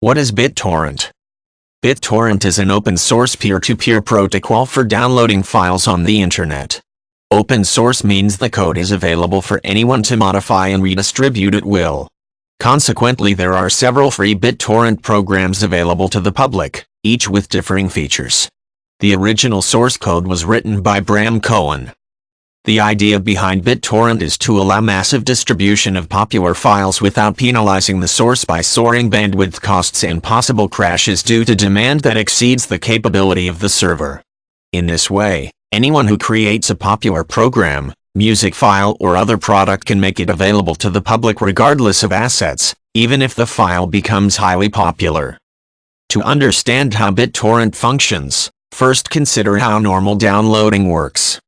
What is BitTorrent? BitTorrent is an open-source peer-to-peer protocol for downloading files on the internet. Open source means the code is available for anyone to modify and redistribute at will. Consequently, there are several free BitTorrent programs available to the public, each with differing features. The original source code was written by Bram Cohen. The idea behind BitTorrent is to allow massive distribution of popular files without penalizing the source by soaring bandwidth costs and possible crashes due to demand that exceeds the capability of the server. In this way, anyone who creates a popular program, music file or other product can make it available to the public regardless of assets, even if the file becomes highly popular. To understand how BitTorrent functions, first consider how normal downloading works.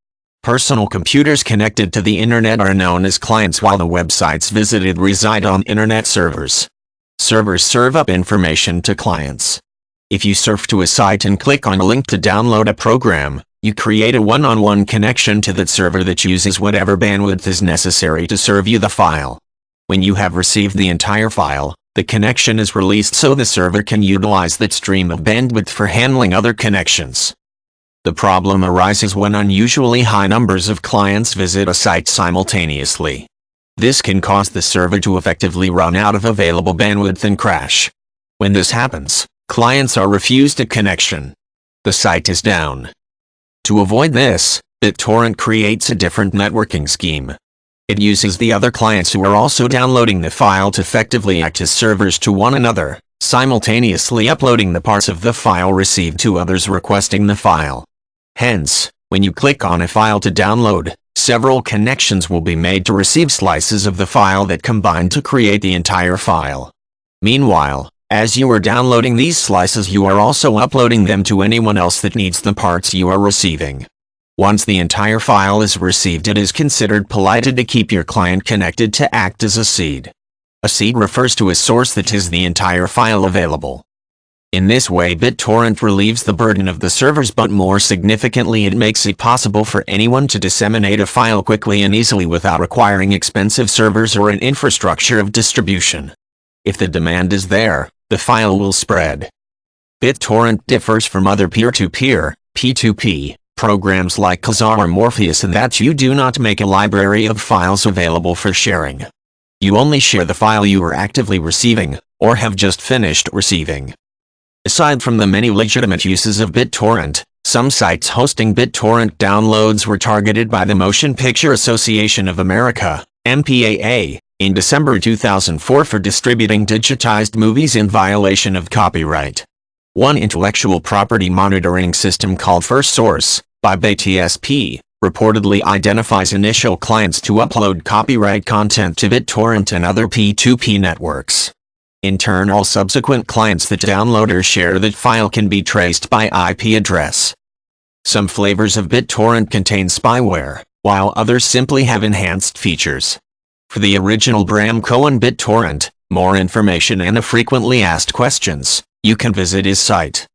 Personal computers connected to the internet are known as clients, while the websites visited reside on internet servers. Servers serve up information to clients. If you surf to a site and click on a link to download a program, you create a one-on-one connection to that server that uses whatever bandwidth is necessary to serve you the file. When you have received the entire file, the connection is released so the server can utilize that stream of bandwidth for handling other connections. The problem arises when unusually high numbers of clients visit a site simultaneously. This can cause the server to effectively run out of available bandwidth and crash. When this happens, clients are refused a connection. The site is down. To avoid this, BitTorrent creates a different networking scheme. It uses the other clients who are also downloading the file to effectively act as servers to one another, simultaneously uploading the parts of the file received to others requesting the file. Hence, when you click on a file to download, several connections will be made to receive slices of the file that combine to create the entire file. Meanwhile, as you are downloading these slices, you are also uploading them to anyone else that needs the parts you are receiving. Once the entire file is received, it is considered polite to keep your client connected to act as a seed. A seed refers to a source that has the entire file available. In this way, BitTorrent relieves the burden of the servers, but more significantly, it makes it possible for anyone to disseminate a file quickly and easily without requiring expensive servers or an infrastructure of distribution. If the demand is there, the file will spread. BitTorrent differs from other peer-to-peer, P2P, programs like Kazaa or Morpheus in that you do not make a library of files available for sharing. You only share the file you are actively receiving, or have just finished receiving. Aside from the many legitimate uses of BitTorrent, some sites hosting BitTorrent downloads were targeted by the Motion Picture Association of America, MPAA, in December 2004 for distributing digitized movies in violation of copyright. One intellectual property monitoring system called FirstSource, by BTSP, reportedly identifies initial clients to upload copyright content to BitTorrent and other P2P networks. In turn, all subsequent clients that download or share that file can be traced by IP address. Some flavors of BitTorrent contain spyware, while others simply have enhanced features. For the original Bram Cohen BitTorrent, more information and a frequently asked questions, you can visit his site.